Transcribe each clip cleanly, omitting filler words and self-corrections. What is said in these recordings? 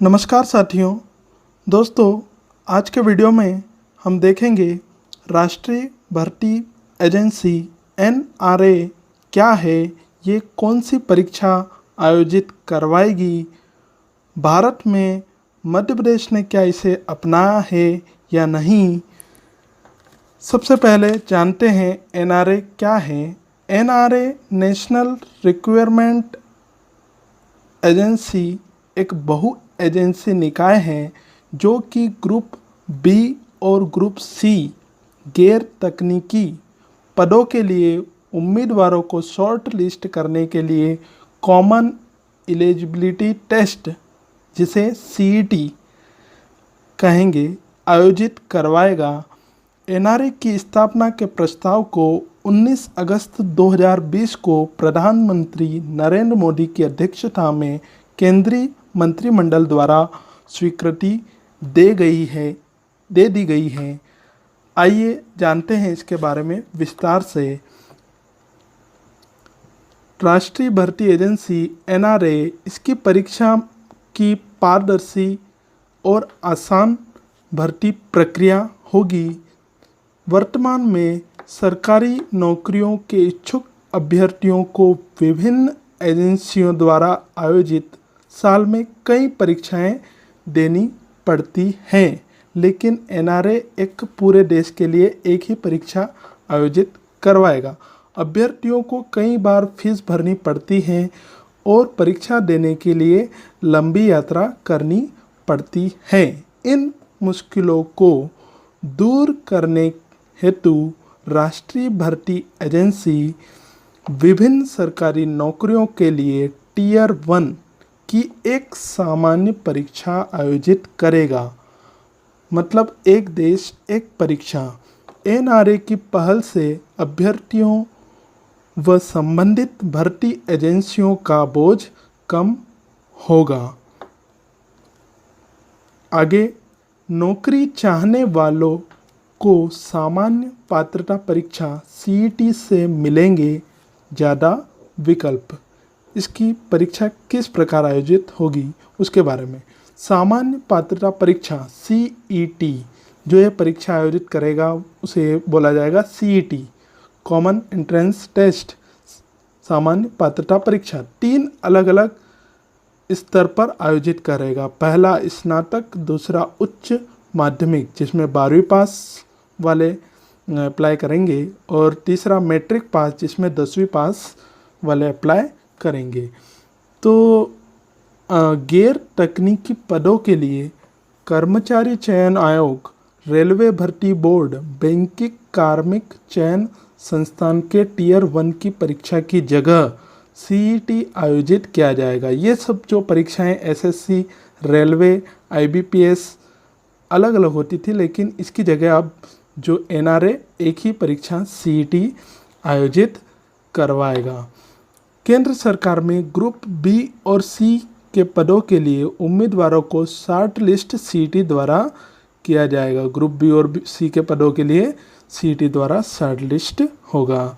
नमस्कार साथियों। दोस्तों, आज के वीडियो में हम देखेंगे राष्ट्रीय भर्ती एजेंसी एनआरए क्या है, ये कौन सी परीक्षा आयोजित करवाएगी, भारत में मध्य प्रदेश ने क्या इसे अपनाया है या नहीं। सबसे पहले जानते हैं एनआरए क्या है। एनआरए नेशनल रिक्वायरमेंट एजेंसी एक बहु एजेंसी निकाय है जो कि ग्रुप बी और ग्रुप सी गैर तकनीकी पदों के लिए उम्मीदवारों को शॉर्ट लिस्ट करने के लिए कॉमन एलिजिबिलिटी टेस्ट, जिसे सीईटी कहेंगे, आयोजित करवाएगा। एनआरए की स्थापना के प्रस्ताव को 19 अगस्त 2020 को प्रधानमंत्री नरेंद्र मोदी की अध्यक्षता में केंद्रीय मंत्रिमंडल द्वारा स्वीकृति दे दी गई है। आइए जानते हैं इसके बारे में विस्तार से। राष्ट्रीय भर्ती एजेंसी एनआरए, इसकी परीक्षा की पारदर्शी और आसान भर्ती प्रक्रिया होगी। वर्तमान में सरकारी नौकरियों के इच्छुक अभ्यर्थियों को विभिन्न एजेंसियों द्वारा आयोजित साल में कई परीक्षाएं देनी पड़ती हैं, लेकिन एनआरए एक पूरे देश के लिए एक ही परीक्षा आयोजित करवाएगा। अभ्यर्थियों को कई बार फीस भरनी पड़ती है और परीक्षा देने के लिए लंबी यात्रा करनी पड़ती है। इन मुश्किलों को दूर करने हेतु राष्ट्रीय भर्ती एजेंसी विभिन्न सरकारी नौकरियों के लिए टीयर 1 की एक सामान्य परीक्षा आयोजित करेगा। मतलब एक देश एक परीक्षा। एनआरए की पहल से अभ्यर्थियों व संबंधित भर्ती एजेंसियों का बोझ कम होगा। आगे, नौकरी चाहने वालों को सामान्य पात्रता परीक्षा सीईटी से मिलेंगे ज़्यादा विकल्प। इसकी परीक्षा किस प्रकार आयोजित होगी उसके बारे में। सामान्य पात्रता परीक्षा सीईटी, जो ये परीक्षा आयोजित करेगा उसे बोला जाएगा सीईटी, कॉमन एंट्रेंस टेस्ट। सामान्य पात्रता परीक्षा 3 अलग अलग स्तर पर आयोजित करेगा। पहला स्नातक, दूसरा उच्च माध्यमिक जिसमें 12वीं पास वाले अप्लाई करेंगे, और तीसरा मैट्रिक पास जिसमें 10वीं पास वाले अप्लाई करेंगे। तो गैर तकनीकी पदों के लिए कर्मचारी चयन आयोग, रेलवे भर्ती बोर्ड, बैंकिंग कार्मिक चयन संस्थान के टीयर 1 की परीक्षा की जगह सीईटी आयोजित किया जाएगा। ये सब जो परीक्षाएं एसएससी, रेलवे, आईबीपीएस अलग अलग होती थी, लेकिन इसकी जगह अब जो एनआरए एक ही परीक्षा सीईटी आयोजित करवाएगा। केंद्र सरकार में ग्रुप बी और सी के पदों के लिए उम्मीदवारों को शॉर्ट लिस्ट सीईटी द्वारा किया जाएगा। ग्रुप बी और सी के पदों के लिए सीईटी द्वारा शॉर्ट लिस्ट होगा।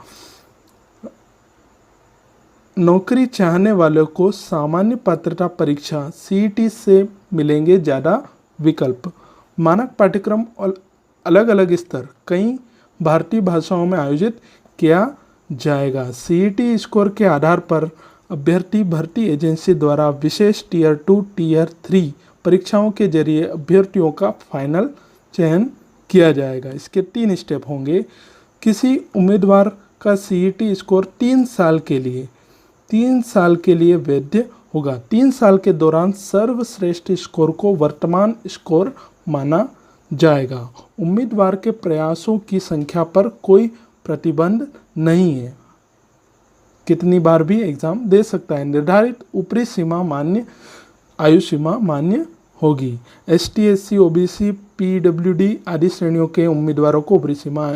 नौकरी चाहने वालों को सामान्य पात्रता परीक्षा सीईटी से मिलेंगे ज़्यादा विकल्प। मानक पाठ्यक्रम और अलग अलग स्तर कई भारतीय भाषाओं में आयोजित किया जाएगा। सीईटी स्कोर के आधार पर अभ्यर्थी भर्ती एजेंसी द्वारा विशेष टीयर 2, टीयर 3 परीक्षाओं के जरिए अभ्यर्थियों का फाइनल चयन किया जाएगा। इसके 3 स्टेप होंगे। किसी उम्मीदवार का सीईटी स्कोर 3 साल के लिए वैध होगा। 3 साल के दौरान सर्वश्रेष्ठ स्कोर को वर्तमान स्कोर माना जाएगा। उम्मीदवार के प्रयासों की संख्या पर कोई प्रतिबंध नहीं है, कितनी बार भी एग्ज़ाम दे सकता है। निर्धारित ऊपरी सीमा मान्य, आयु सीमा मान्य होगी। एसटी, एससी, ओबीसी, पीडब्ल्यूडी आदि श्रेणियों के उम्मीदवारों को ऊपरी सीमा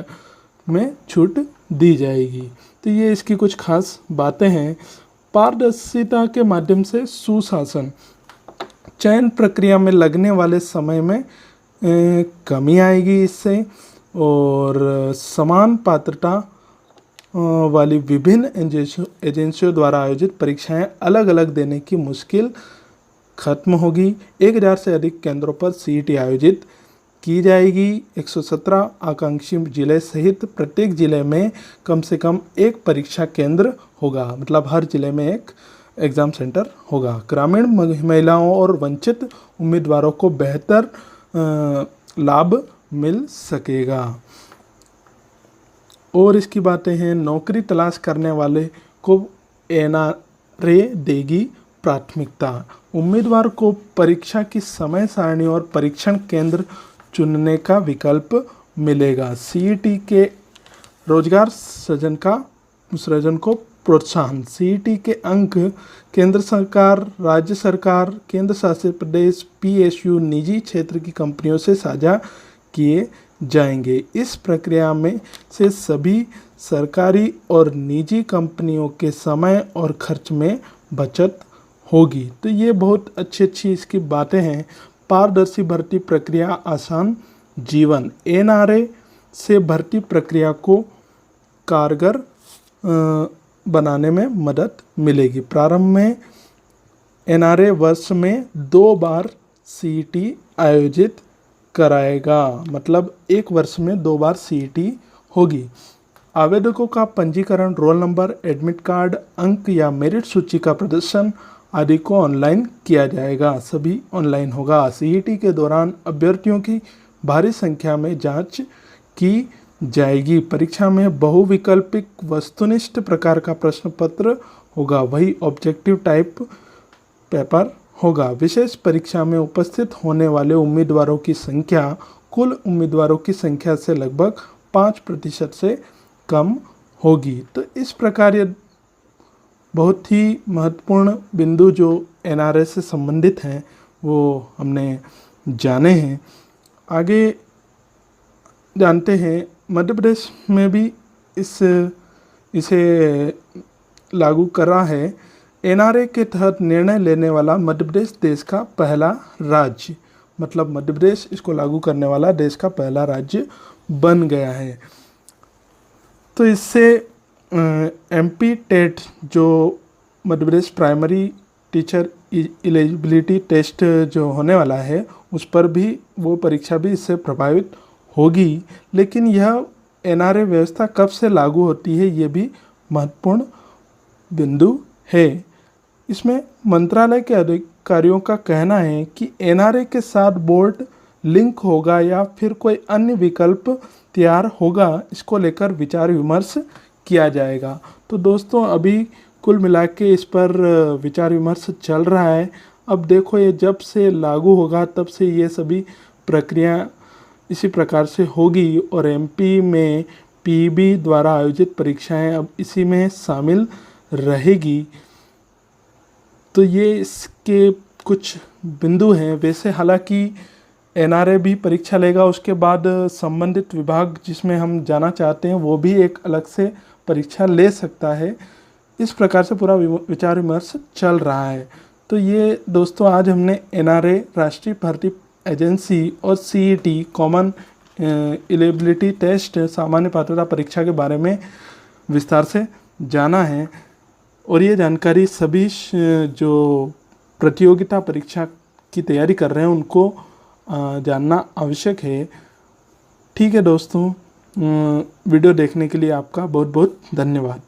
में छूट दी जाएगी। तो ये इसकी कुछ खास बातें हैं। पारदर्शिता के माध्यम से सुशासन, चयन प्रक्रिया में लगने वाले समय में कमी आएगी इससे, और समान पात्रता वाली विभिन्न एजेंसियों द्वारा आयोजित परीक्षाएं अलग अलग देने की मुश्किल खत्म होगी। 1000 से अधिक केंद्रों पर सीईटी आयोजित की जाएगी। 117 आकांक्षी जिले सहित प्रत्येक जिले में कम से कम एक परीक्षा केंद्र होगा, मतलब हर जिले में एक एग्ज़ाम सेंटर होगा। ग्रामीण महिलाओं और वंचित उम्मीदवारों को बेहतर लाभ मिल सकेगा। और इसकी बातें हैं, नौकरी तलाश करने वाले को एनआरए देगी प्राथमिकता। उम्मीदवार को परीक्षा की समय सारणी और परीक्षण केंद्र चुनने का विकल्प मिलेगा। सीईटी के रोजगार सृजन को प्रोत्साहन। सीईटी के अंक केंद्र सरकार, राज्य सरकार, केंद्र शासित प्रदेश, पीएसयू, निजी क्षेत्र की कंपनियों से साझा किए जाएंगे। इस प्रक्रिया में से सभी सरकारी और निजी कंपनियों के समय और खर्च में बचत होगी। तो ये बहुत अच्छी इसकी बातें हैं। पारदर्शी भर्ती प्रक्रिया, आसान जीवन। एनआरए से भर्ती प्रक्रिया को कारगर बनाने में मदद मिलेगी। प्रारंभ में एनआरए वर्ष में 2 बार सीईटी आयोजित कराएगा, मतलब एक वर्ष में 2 बार सीईटी होगी। आवेदकों का पंजीकरण, रोल नंबर, एडमिट कार्ड, अंक या मेरिट सूची का प्रदर्शन आदि को ऑनलाइन किया जाएगा। सभी ऑनलाइन होगा। सीईटी के दौरान अभ्यर्थियों की भारी संख्या में जांच की जाएगी। परीक्षा में बहुविकल्पिक वस्तुनिष्ठ प्रकार का प्रश्न पत्र होगा, वही ऑब्जेक्टिव टाइप पेपर होगा। विशेष परीक्षा में उपस्थित होने वाले उम्मीदवारों की संख्या कुल उम्मीदवारों की संख्या से लगभग 5% से कम होगी। तो इस प्रकार ये बहुत ही महत्वपूर्ण बिंदु जो एनआरए से संबंधित हैं वो हमने जाने हैं। आगे जानते हैं, मध्य प्रदेश में भी इसे लागू कर रहा है। एनआरए के तहत निर्णय लेने वाला मध्य प्रदेश देश का पहला राज्य, मतलब मध्य प्रदेश इसको लागू करने वाला देश का पहला राज्य बन गया है। तो इससे एमपी टेट जो Madhya Pradesh primary teacher eligibility test जो होने वाला है उस पर भी वो परीक्षा भी इससे प्रभावित होगी। लेकिन यह एनआरए व्यवस्था कब से लागू होती है ये भी महत्वपूर्ण बिंदु है। इसमें मंत्रालय के अधिकारियों का कहना है कि एनआरए के साथ बोर्ड लिंक होगा या फिर कोई अन्य विकल्प तैयार होगा, इसको लेकर विचार विमर्श किया जाएगा। तो दोस्तों अभी कुल मिला के इस पर विचार विमर्श चल रहा है। अब देखो ये जब से लागू होगा तब से ये सभी प्रक्रिया इसी प्रकार से होगी और एमपी में पीईबी द्वारा आयोजित परीक्षाएं अब इसी में शामिल रहेगी। तो ये इसके कुछ बिंदु हैं। वैसे हालांकि एनआरए भी परीक्षा लेगा, उसके बाद संबंधित विभाग जिसमें हम जाना चाहते हैं वो भी एक अलग से परीक्षा ले सकता है। इस प्रकार से पूरा विचार विमर्श चल रहा है। तो ये दोस्तों आज हमने एनआरए, राष्ट्रीय भर्ती एजेंसी और सीईटी कॉमन एलिजिबिलिटी टेस्ट, सामान्य पात्रता परीक्षा के बारे में विस्तार से जाना है। और ये जानकारी सभी जो प्रतियोगिता परीक्षा की तैयारी कर रहे हैं उनको जानना आवश्यक है। ठीक है दोस्तों, वीडियो देखने के लिए आपका बहुत बहुत धन्यवाद।